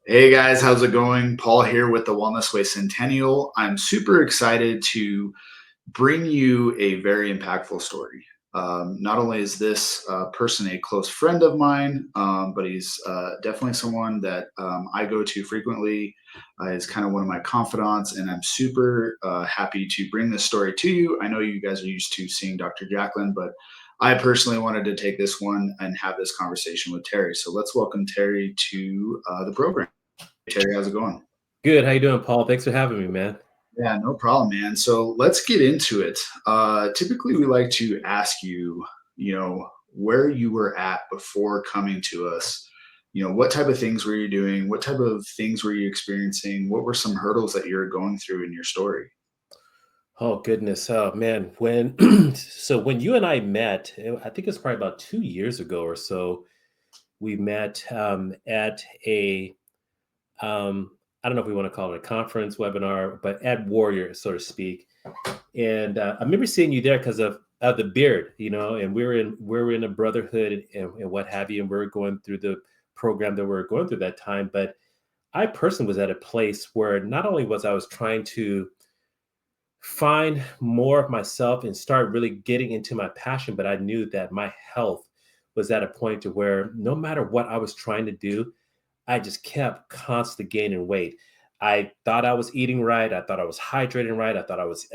Hey guys, how's it going? Paul here with the Wellness Way Centennial. I'm super excited to bring you a very impactful story. Not only is this person a close friend of mine, but he's definitely someone that I go to frequently. He's kind of one of my confidants, and I'm super happy to bring this story to you. I know you guys are used to seeing Dr. Jacqueline, but I personally wanted to take this one and have this conversation with Terry. So let's welcome Terry to the program. Terry, how's it going? Good. How you doing, Paul? Thanks for having me, man. Yeah, no problem, man. So let's get into it. Typically, we like to ask you, where you were at before coming to us. What type of things were you doing? What type of things were you experiencing? What were some hurdles that you're going through in your story? Oh goodness. Oh man. When you and I met, I think it's probably about 2 years ago or so. We met at a I don't know if we want to call it a conference, webinar, but at Warrior, so to speak. And I remember seeing you there because of the beard, and we were in a brotherhood and what have you, and we are going through the program that we are going through that time. But I personally was at a place where not only was trying to find more of myself and start really getting into my passion, but I knew that my health was at a point to where no matter what I was trying to do, I just kept constantly gaining weight. I thought I was eating right. I thought I was hydrating right. I thought I was,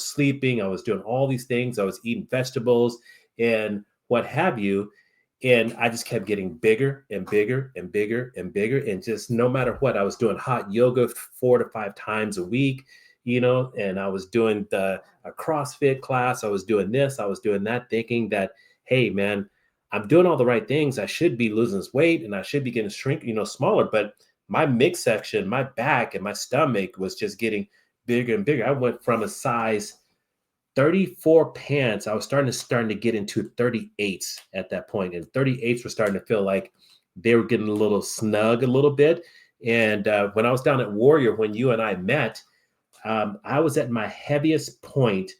sleeping. I was doing all these things. I was eating vegetables and what have you. And I just kept getting bigger and bigger and bigger and bigger. And just no matter what, I was doing hot yoga 4 to 5 times a week, and I was doing a CrossFit class. I was doing this, I was doing that, thinking that, hey, man, I'm doing all the right things. I should be losing this weight and I should be getting smaller. But my midsection, my back and my stomach was just getting bigger and bigger. I went from a size 34 pants. I was starting to get into 38s at that point. And 38s were starting to feel like they were getting a little snug a little bit. And when I was down at Warrior, when you and I met, I was at my heaviest point.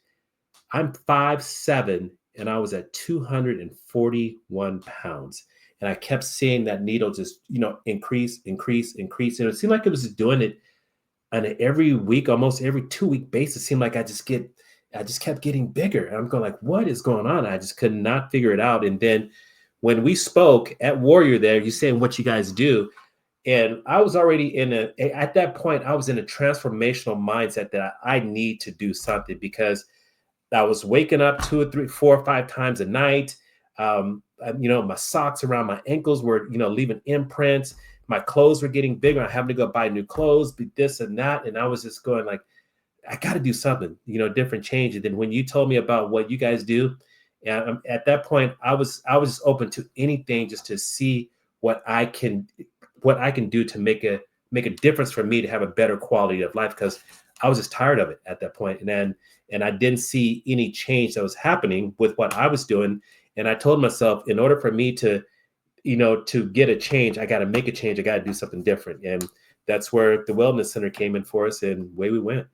I'm 5'7", and I was at 241 pounds. And I kept seeing that needle just, increase, increase, increase. And it seemed like it was doing it on an every week, almost every 2 week basis. It seemed like I just kept getting bigger. And I'm going like, what is going on? I just could not figure it out. And then when we spoke at Warrior there, you saying what you guys do. And I was already at that point, I was in a transformational mindset that I need to do something because I was waking up 2 or 3, 4 or 5 times a night. My socks around my ankles were, leaving imprints. My clothes were getting bigger. I having to go buy new clothes, this and that. And I was just going like, I got to do something, different change. And then when you told me about what you guys do, and at that point, I was just open to anything just to see what I can what I can do to make a difference for me to have a better quality of life because I was just tired of it at that point. And I didn't see any change that was happening with what I was doing. And I told myself, in order for me to get a change, I got to make a change. I got to do something different. And that's where the wellness center came in for us and away we went.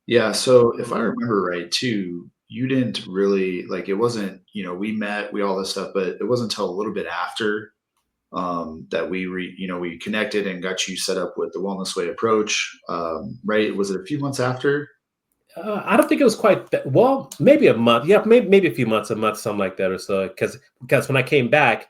Yeah, so if I remember right too, you didn't really like it wasn't, we met, we all this stuff, but it wasn't until a little bit after that we connected and got you set up with the Wellness Way approach. Right? Was it a few months after? I don't think it was quite that, well, maybe a month. Yeah, maybe a few months, a month, something like that or so. Because when I came back,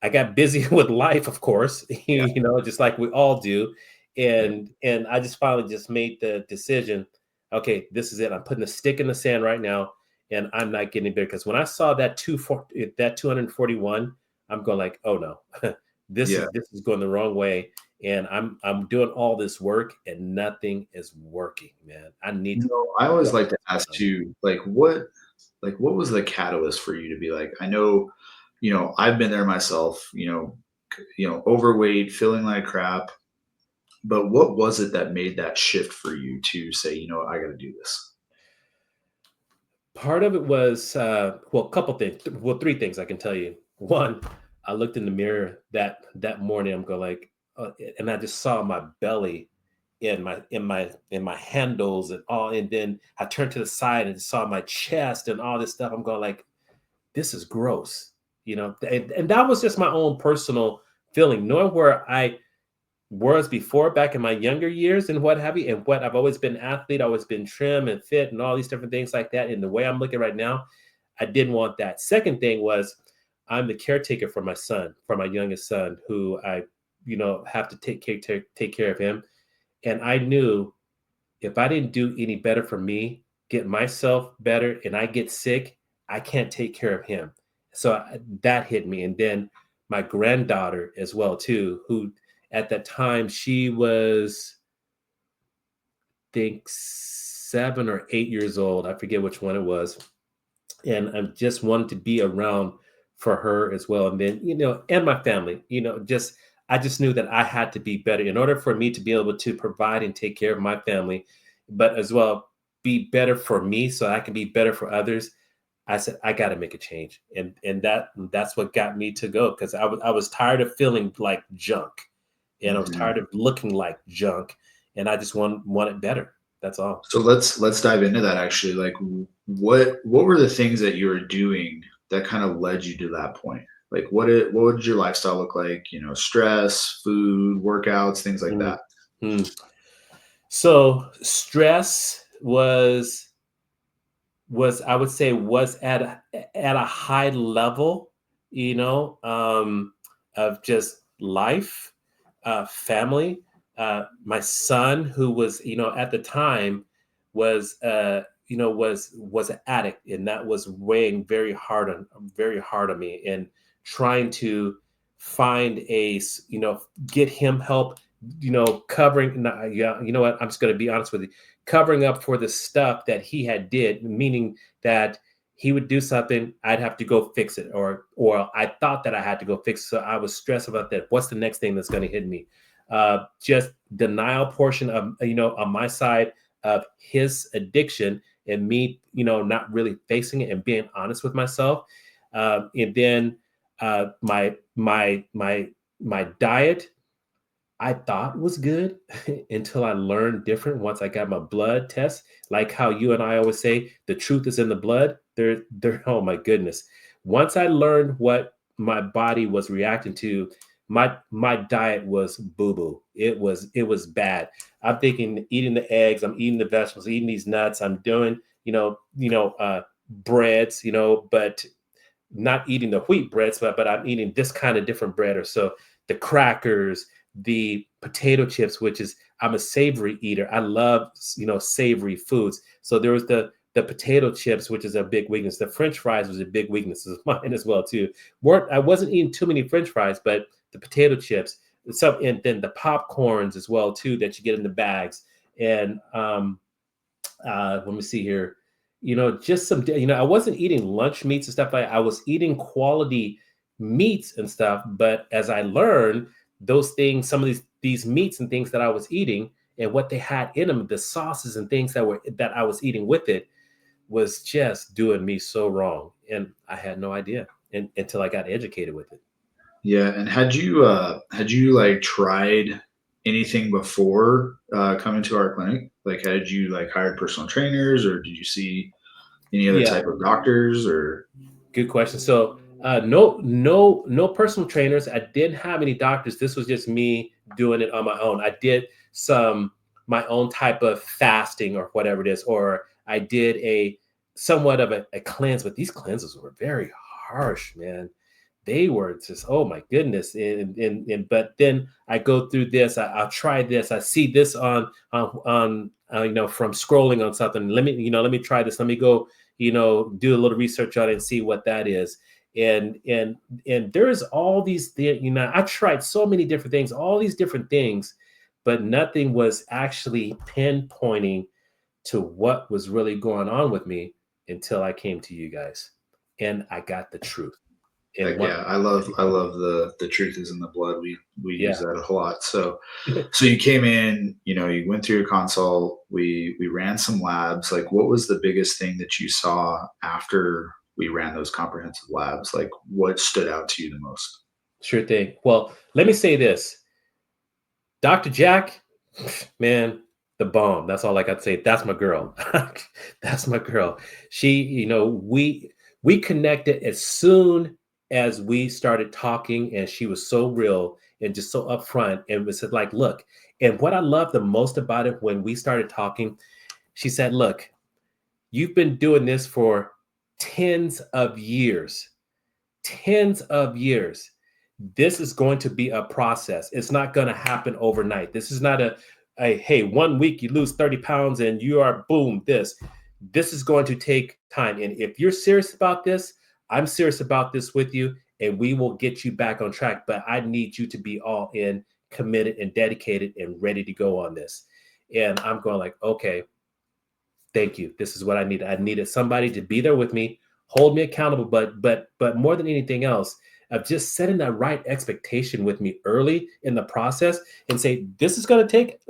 I got busy with life, of course, Yeah. just like we all do. And I just finally just made the decision, okay, this is it. I'm putting a stick in the sand right now, and I'm not getting bigger. Because when I saw that 241, I'm going like, oh no, this Yeah. is going the wrong way. And I'm doing all this work and nothing is working, man. I need to I always start like to doing ask something. too, like what was the catalyst for you to be like, I know, I've been there myself, overweight, feeling like crap, but what was it that made that shift for you to say, I got to do this? Part of it was, well, a couple things. Well, three things I can tell you. One, I looked in the mirror that morning. I'm going like, and I just saw my belly in my handles and all. And then I turned to the side and saw my chest and all this stuff. I'm going like, this is gross, and that was just my own personal feeling, knowing where I was before back in my younger years and what have you, and what I've always been an athlete, always been trim and fit and all these different things like that. And the way I'm looking right now, I didn't want that. Second thing was I'm the caretaker for my son, for my youngest son, who I, have to take care of him. And I knew if I didn't do any better for me, get myself better, and I get sick, I can't take care of him. So that hit me. And then my granddaughter as well too, who at that time she was, I think 7 or 8 years old. I forget which one it was, and I just wanted to be around for her as well. And then, and my family, just I just knew that I had to be better in order for me to be able to provide and take care of my family, but as well be better for me so I can be better for others. I said I got to make a change, and that's what got me to go, because I was tired of feeling like junk, and I was Mhm. tired of looking like junk, and I just wanted better. That's all. So let's dive into that actually. Like what were the things that you were doing that kind of led you to that point? Like what would your lifestyle look like? Stress, food, workouts, things like Mm, that. mm. So stress was I would say was at a high level, you know, um, of just life, family. My son, who was, at the time, was was an addict, and that was weighing very hard on me, and trying to find get him help, covering. Yeah, you know what? I'm just going to be honest with you, covering up for the stuff that he had did, meaning that he would do something, I'd have to go fix it, or I thought that I had to go fix it. So I was stressed about that. What's the next thing that's going to hit me? Just denial portion of on my side of his addiction, and me not really facing it and being honest with myself. And then my diet, I thought was good until I learned different once I got my blood test. Like how you and I always say, the truth is in the blood. Oh my goodness. Once I learned what my body was reacting to, my diet was boo boo. It was bad. I'm thinking eating the eggs, I'm eating the vegetables, eating these nuts. I'm doing breads, but not eating the wheat breads, but I'm eating this kind of different bread, or so the crackers, the potato chips, which is I'm a savory eater. I love savory foods. So there was the potato chips, which is a big weakness. The French fries was a big weakness of mine as well too. I wasn't eating too many French fries, but the potato chips, and then the popcorns as well too that you get in the bags. And let me see here, just some, I wasn't eating lunch meats and stuff like that. I was eating quality meats and stuff, but as I learned those things, some of these meats and things that I was eating and what they had in them, the sauces and things that I was eating with it, was just doing me so wrong, and I had no idea, until I got educated with it. Yeah, and had you like tried anything before coming to our clinic? Like had you like hired personal trainers, or did you see any other Yeah. type of doctors or Good question. So, no personal trainers. I didn't have any doctors. This was just me doing it on my own. I did some my own type of fasting or whatever it is, or I did a somewhat of a cleanse. But these cleanses were very harsh, man. They were just, oh my goodness. And but then I go through this. I'll try this. I see this on from scrolling on something. Let me try this. Let me go do a little research on it and see what that is. And there's all these I tried so many different things, all these different things, but nothing was actually pinpointing to what was really going on with me until I came to you guys and I got the truth. And heck what yeah, I love the truth is in the blood. We use Yeah. that a lot. So you came in, you went through your consult, we ran some labs. Like what was the biggest thing that you saw after we ran those comprehensive labs? Like what stood out to you the most? Sure thing. Well, let me say this. Dr. Jack, man, the bomb. That's all I got to say. That's my girl. That's my girl. She, we connected as soon as we started talking, and she was so real and just so upfront, and was like, look, and what I love the most about it, when we started talking, she said, look, you've been doing this for tens of years, tens of years. This is going to be a process. It's not going to happen overnight. This is not a hey, 1 week you lose 30 pounds and you are boom, this is going to take time. And if you're serious about this, I'm serious about this with you, and we will get you back on track. But I need you to be all in, committed and dedicated and ready to go on this. And I'm going like, okay, thank you. This is what I needed. I needed somebody to be there with me, hold me accountable, but more than anything else, of just setting that right expectation with me early in the process, and say, this is going to take,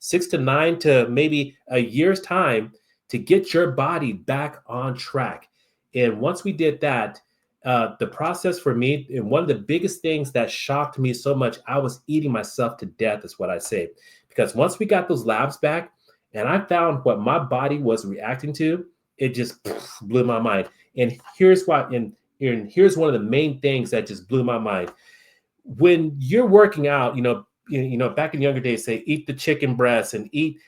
6 to 9 to maybe a year's time to get your body back on track. And once we did that, the process for me, and one of the biggest things that shocked me so much, I was eating myself to death, is what I say. Because once we got those labs back, and I found what my body was reacting to, it just blew my mind. And here's why, and here's one of the main things that just blew my mind. When you're working out, back in younger days, say, eat the chicken breasts and eat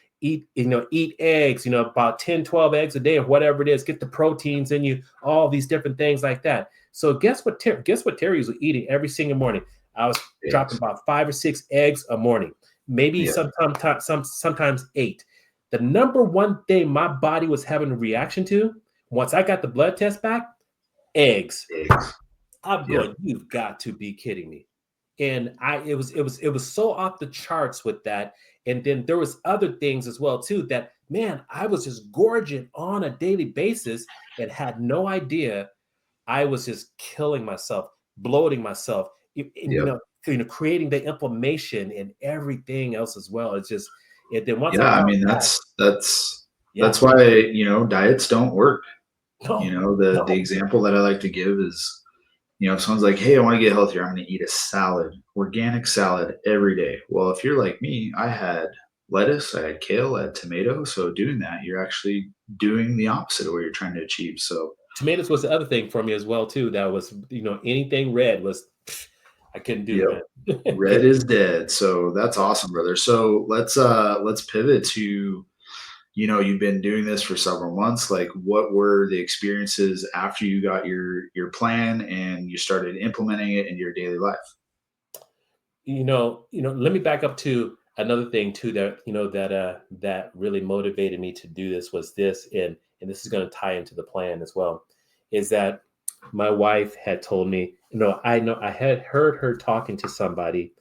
eggs, about 10, 12 eggs a day or whatever it is, get the proteins in you, all these different things like that. So guess what Terry was eating every single morning? I was dropping about 5 or 6 eggs a morning, maybe sometimes 8. The number one thing my body was having a reaction to, once I got the blood test back, eggs. I'm going, you've got to be kidding me. And it was so off the charts with that. And then there was other things as well too, that, man, I was just gorging on a daily basis and had no idea. I was just killing myself, bloating myself, creating the inflammation and everything else as well. It's just, and then once I mean, that's why, diets don't work. The example that I like to give is, if someone's like, hey, I want to get healthier, I'm going to eat a salad, organic salad every day. Well, if you're like me, I had lettuce, I had kale, I had tomato. So doing that, you're actually doing the opposite of what you're trying to achieve. So tomatoes was the other thing for me as well too. That was, anything red was, I couldn't do, man. Red is dead. So that's awesome, brother. So let's pivot to, you've been doing this for several months. Like, what were the experiences after you got your plan and you started implementing it in your daily life? Let me back up to another thing too, that really motivated me to do this, was this, and this is going to tie into the plan as well, is that my wife had told me, I had heard her talking to somebody,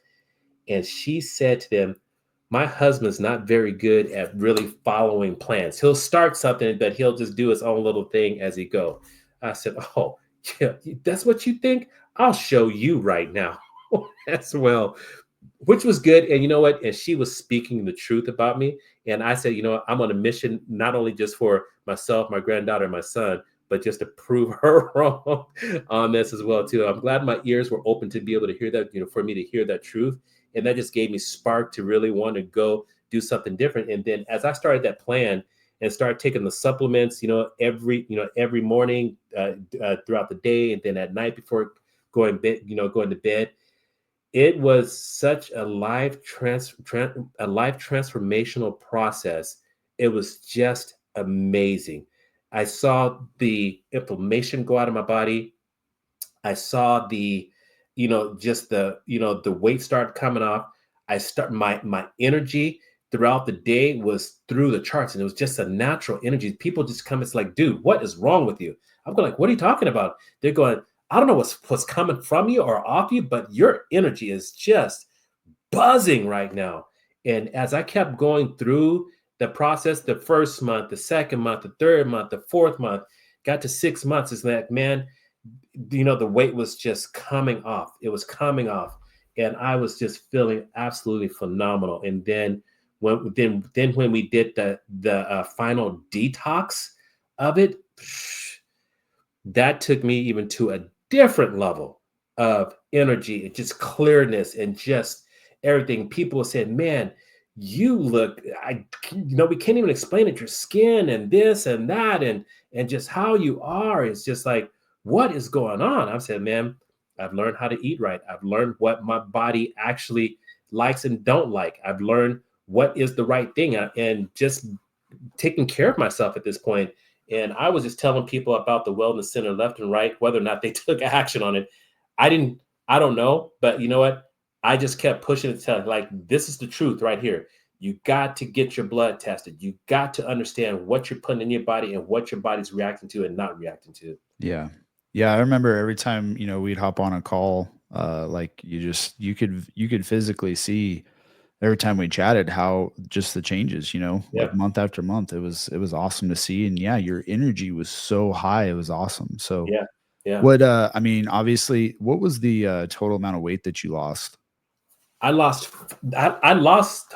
and she said to them, my husband's not very good at really following plans. He'll start something, but he'll just do his own little thing as he go. I said, oh, yeah, that's what you think? I'll show you right now as well, which was good. And you know what? And she was speaking the truth about me. And I said, I'm on a mission, not only just for myself, my granddaughter, and my son, but just to prove her wrong on this as well too. I'm glad my ears were open to be able to hear that, for me to hear that truth. And that just gave me spark to really want to go do something different. And then as I started that plan and started taking the supplements, every morning, throughout the day, and then at night before going to bed, it was such a life transformational process. It was just amazing. I saw the inflammation go out of my body. I saw just the weight start coming off. My energy throughout the day was through the charts, and it was just a natural energy. People just come, it's like, dude, what is wrong with you? I'm going like, what are you talking about? They're going, I don't know what's coming from you or off you, but your energy is just buzzing right now. And as I kept going through the process, the first month, the second month, the third month, the fourth month, got to 6 months, it's like, man, the weight was just coming off. It was coming off. And I was just feeling absolutely phenomenal. And then when we did the final detox of it, that took me even to a different level of energy and just clearness and just everything. People said, man, you look, we can't even explain it. Your skin and this and that, and just how you are. It's just like, what is going on? I said, man, I've learned how to eat right. I've learned what my body actually likes and don't like. I've learned what is the right thing, and just taking care of myself at this point. And I was just telling people about the wellness center left and right, whether or not they took action on it. I didn't, I don't know, but you know what? I just kept pushing it to like, this is the truth right here. You got to get your blood tested. You got to understand what you're putting in your body and what your body's reacting to and not reacting to. Yeah. Yeah, I remember every time, we'd hop on a call, like you could physically see every time we chatted how just the changes, Yeah, like month after month. It was awesome to see. And yeah, your energy was so high. It was awesome. So yeah, yeah. what I mean, obviously, what was the total amount of weight that you lost? I lost, I lost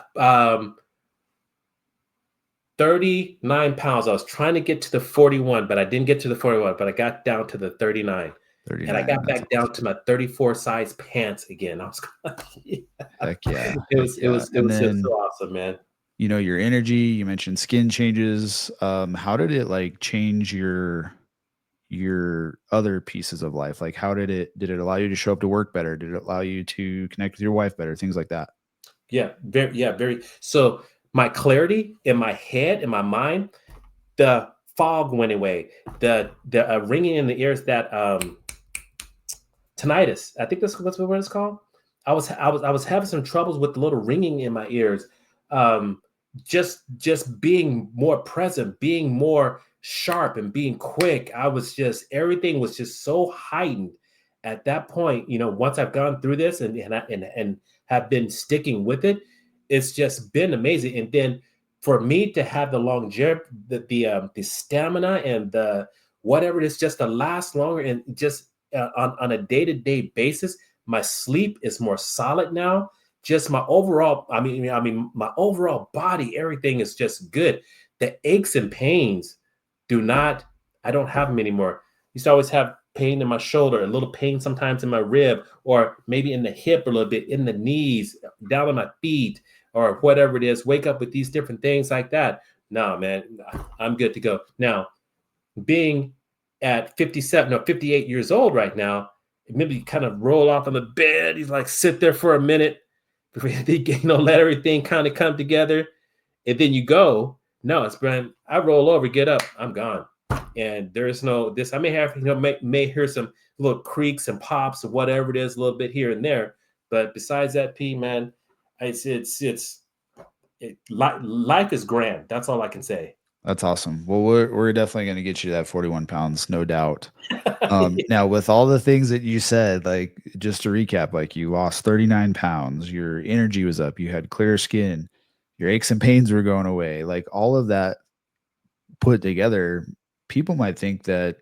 39 pounds. I was trying to get to the 41, but I didn't get to the 41, but I got down to the 39. And I 39. got That's back down awesome. to my 34 size pants again. I was yeah. Heck yeah. It Heck was it yeah. was it And was just so then, awesome, man. your energy, you mentioned skin changes. How did it like change your other pieces of life? Like how did it allow you to show up to work better? Did it allow you to connect with your wife better? Things like that. Very. So my clarity in my head, in my mind, the fog went away. The ringing in the ears, that tinnitus. I think that's what it's called. I was having some troubles with the little ringing in my ears. Um, just being more present, being more sharp, and being quick. I was just everything was just so heightened at that point. Once I've gone through this and have been sticking with it, it's just been amazing. And then for me to have the longevity, the stamina, and the whatever it is, just to last longer, and just on a day-to-day basis, my sleep is more solid now. Just my overall, I mean, my overall body, everything is just good. The aches and pains do not, I don't have them anymore. Used to always have pain in my shoulder, a little pain sometimes in my rib, or maybe in the hip a little bit, in the knees, down on my feet, or whatever it is. Wake up with these different things like that. No, man, I'm good to go. Now, being at 57 or 58 years old right now, maybe you kind of roll off on the bed. He's like, sit there for a minute before let everything kind of come together. And then you go. No, it's Brian. I roll over, get up, I'm gone. And there's no this. I may have, may hear some little creaks and pops or whatever it is, a little bit here and there. But besides that, man, life is grand. That's all I can say. That's awesome. Well, we're definitely going to get you that 41 pounds, no doubt. Now with all the things that you said, like just to recap, like you lost 39 pounds, your energy was up, you had clear skin, your aches and pains were going away, like all of that put together, people might think that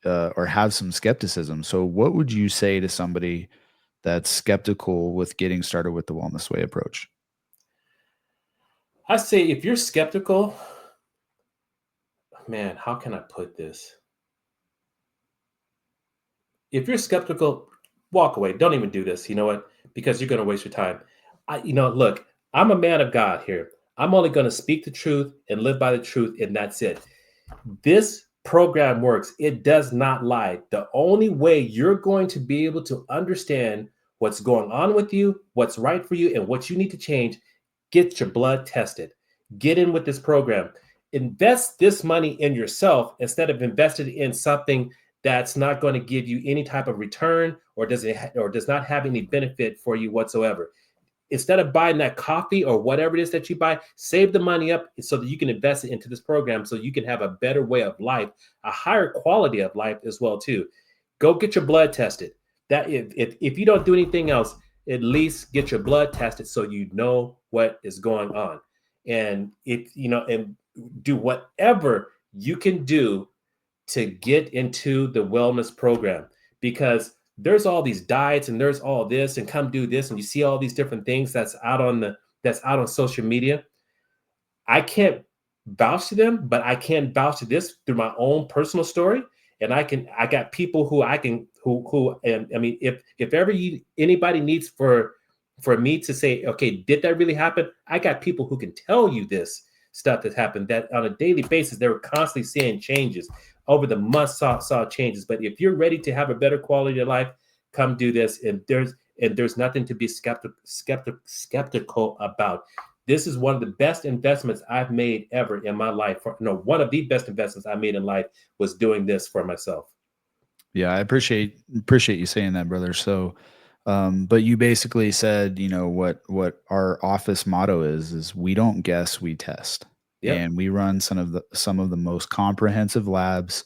or have some skepticism. So what would you say to somebody that's skeptical with getting started with the wellness way approach? I say if you're skeptical, man, how can I put this? If you're skeptical, walk away. Don't even do this. You know what? Because you're going to waste your time. Look, I'm a man of God here. I'm only going to speak the truth and live by the truth, and that's it. This program works. It does not lie. The only way you're going to be able to understand what's going on with you, what's right for you, and what you need to change, get your blood tested. Get in with this program. Invest this money in yourself instead of investing in something that's not going to give you any type of return, or does not have any benefit for you whatsoever. Instead of buying that coffee or whatever it is that you buy, save the money up so that you can invest it into this program, so you can have a better way of life, a higher quality of life as well too. Go get your blood tested. That if you don't do anything else, at least get your blood tested so you know what is going on. And and do whatever you can do to get into the wellness program, because there's all these diets and there's all this and come do this, and you see all these different things that's out on social media. I can't vouch to them, but I can vouch to this through my own personal story. And I got people who I can who and I mean, if ever anybody needs for me to say, okay, did that really happen? I got people who can tell you this stuff that happened, that on a daily basis they were constantly seeing changes. over the months saw changes. But if you're ready to have a better quality of life, come do this. And there's nothing to be skeptical about. This is one of the best investments I've made ever in my life. One of the best investments I made in life was doing this for myself. Yeah, I appreciate you saying that, brother. So, but you basically said, what our office motto is we don't guess, we test. Yep. And we run some of the most comprehensive labs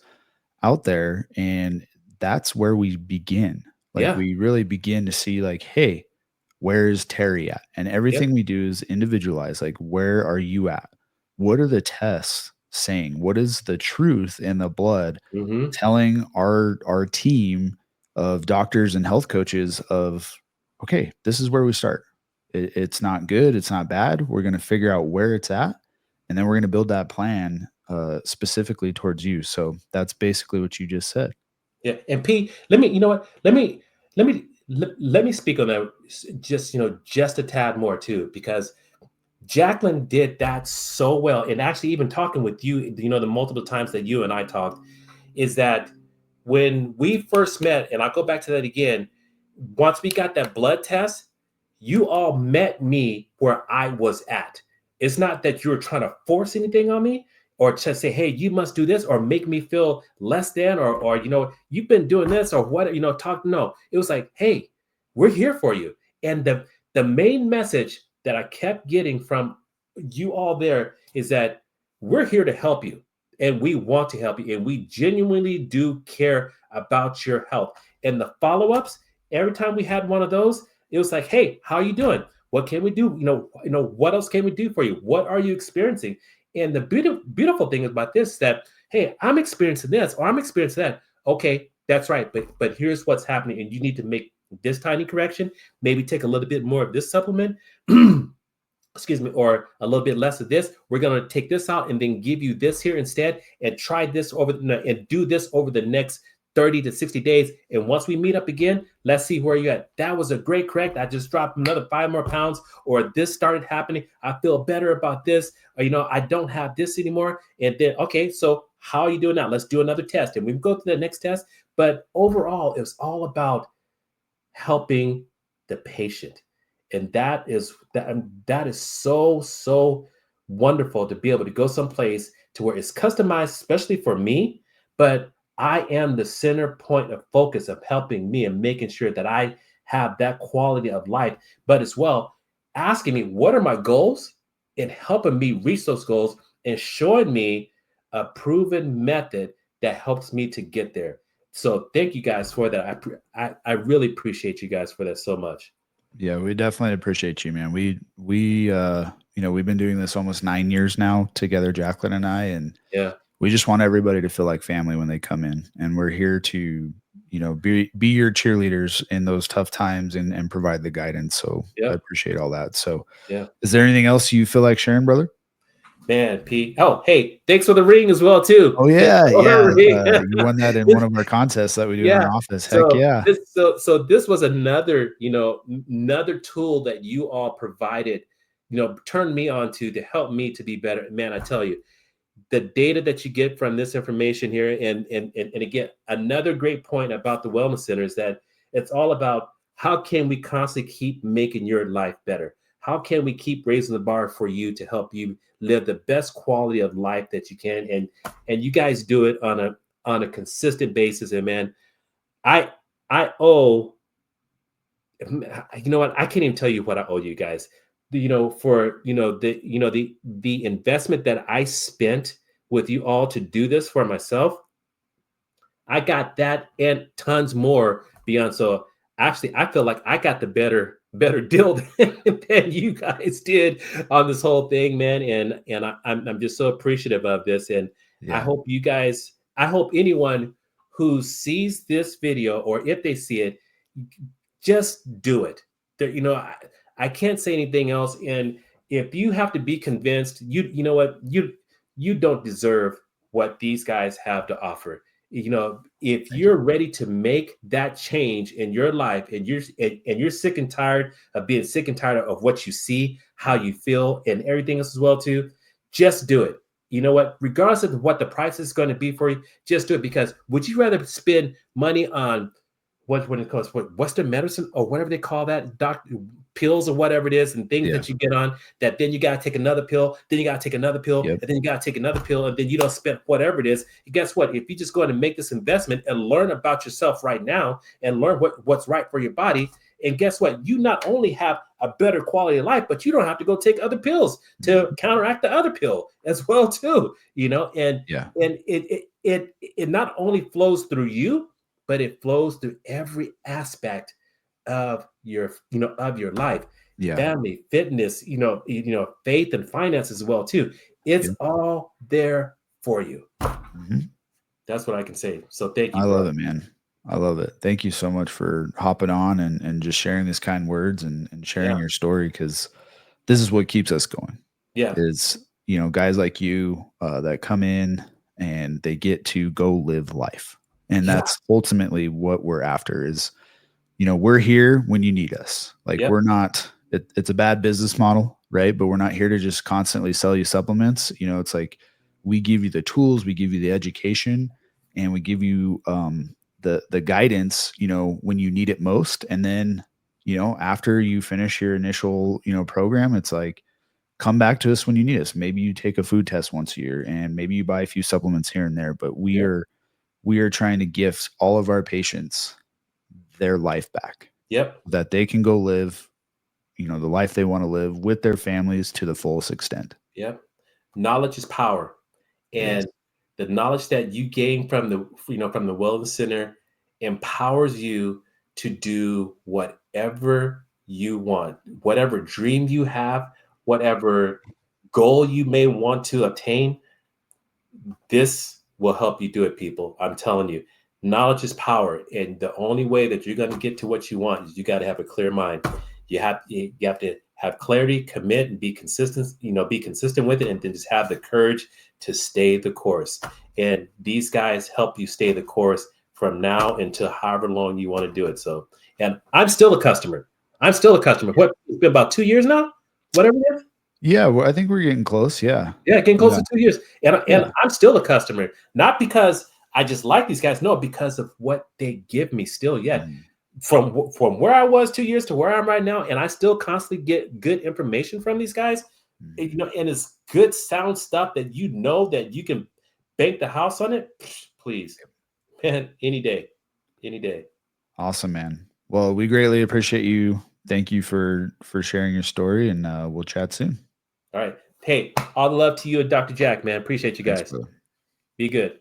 out there, and that's where we begin. Like, Yeah. we really begin to see, like, hey, where is Terry at? And Yep. everything we do is individualized. Like, where are you at? What are the tests saying? What is the truth in the blood Mm-hmm. telling our team of doctors and health coaches of, okay, this is where we start. It's not good. It's not bad. We're going to figure out where it's at, and then we're going to build that plan specifically towards you. So that's basically what you just said. Yeah. And P, let me, you know what? Let me speak on that just a tad more too, because Jacqueline did that so well. And actually, even talking with you, the multiple times that you and I talked, is that when we first met, and I'll go back to that again, once we got that blood test, you all met me where I was at. It's not that you were trying to force anything on me or to say, hey, you must do this or make me feel less than, or you've been doing this or what, talk. No, it was like, hey, we're here for you. And the main message that I kept getting from you all there is that we're here to help you and we want to help you and we genuinely do care about your health. And the follow-ups, every time we had one of those, it was like, hey, how are you doing? What can we do? What else can we do for you? What are you experiencing? And the beautiful thing about this is that, hey, I'm experiencing this or I'm experiencing that. Okay, that's right. But here's what's happening. And you need to make this tiny correction, maybe take a little bit more of this supplement. Excuse me, or a little bit less of this. We're going to take this out and then give you this here instead and try this and do this over the next 30 to 60 days. And once we meet up again, let's see where you're at. That was a great correct. I just dropped another 5 more pounds, or this started happening. I feel better about this. Or, I don't have this anymore. And then, okay, so how are you doing now? Let's do another test. And we go to the next test. But overall, it was all about helping the patient. And that is so wonderful to be able to go someplace to where it's customized, especially for me, but I am the center point of focus of helping me and making sure that I have that quality of life, but as well asking me what are my goals and helping me reach those goals and showing me a proven method that helps me to get there. So thank you guys for that. I really appreciate you guys for that so much. Yeah, we definitely appreciate you, man. We've been doing this almost 9 years now together, Jacqueline and I, and Yeah. we just want everybody to feel like family when they come in. And we're here to, be your cheerleaders in those tough times and provide the guidance. So I Yeah. appreciate all that. So Yeah. is there anything else you feel like sharing, brother? Man, Pete. Oh, hey, thanks for the ring as well, too. Oh Thanks yeah, for yeah. the ring. You won that in one of our contests that we do in Yeah. our office. Heck So yeah. this was another, another tool that you all provided, turned me on to help me to be better. Man, I tell you, the data that you get from this information here, and again, another great point about the wellness center is that it's all about how can we constantly keep making your life better? How can we keep raising the bar for you to help you live the best quality of life that you can? And you guys do it on a consistent basis. And man, I owe, what, I can't even tell you what I owe you guys. For the investment that I spent with you all to do this for myself, I got that and tons more beyond. So actually, I feel like I got the better deal than you guys did on this whole thing, man. And I'm just so appreciative of this. And Yeah. I hope anyone who sees this video, or if they see it, just do it. I can't say anything else. And if you have to be convinced, you know what, you don't deserve what these guys have to offer. If Thank you. you're ready to make that change in your life, and you're sick and tired of being sick and tired of what you see, how you feel, and everything else as well too, just do it. you know what? Regardless of what the price is going to be for you, just do it. Because would you rather spend money on what it calls what Western medicine or whatever they call that, pills or whatever it is, and things Yeah. that you get on that then you got to take another pill, then you got to take another pill, Yep. and then you got to take another pill, and then you don't spend whatever it is. Guess what? If you just go ahead and make this investment and learn about yourself right now and learn what's right for your body, and guess what? You not only have a better quality of life, but you don't have to go take other pills to counteract the other pill as well too. And Yeah. it not only flows through you, but it flows through every aspect of your life, Yeah. family, fitness, faith and finance as well too. It's Yep. all there for you. Mhm. That's what I can say. So thank you, I bro. love it, man. I love it. Thank you so much for hopping on and just sharing these kind words and sharing Yeah. your story, because this is what keeps us going. Yeah. Is, guys like you that come in and they get to go live life. And Yeah. that's ultimately what we're after is, we're here when you need us. Like, Yep. we're not, it's a bad business model, right? But we're not here to just constantly sell you supplements. It's like we give you the tools, we give you the education, and we give you the guidance, when you need it most. And then, after you finish your initial, program, it's like, come back to us when you need us. Maybe you take a food test once a year, and maybe you buy a few supplements here and there, but we Yep. are trying to gift all of our patients their life back, Yep. that they can go live, the life they want to live with their families to the fullest extent. Yep. Knowledge is power. Yes. And the knowledge that you gain from the Wellness Center empowers you to do whatever you want, whatever dream you have, whatever goal you may want to obtain. This will help you do it, people. I'm telling you, knowledge is power. And the only way that you're going to get to what you want is you got to have a clear mind. You have to have clarity, commit, and be consistent, be consistent with it, and then just have the courage to stay the course. And these guys help you stay the course from now until however long you want to do it. So, and I'm still a customer. What, it's been about 2 years now? Whatever it is. Yeah, well, I think we're getting close. Yeah. Yeah, getting close Yeah. to 2 years. And Yeah. I'm still a customer, not because I just like these guys, no, because of what they give me still yet. Mhm. From where I was 2 years to where I'm right now, and I still constantly get good information from these guys, Mhm. and it's good sound stuff that that you can bank the house on it. Please, man, any day. Awesome, man. Well, we greatly appreciate you. Thank you for sharing your story, and we'll chat soon. All right. Hey, all the love to you and Dr. Jack, man. Appreciate you Thanks, guys. brother. Be good.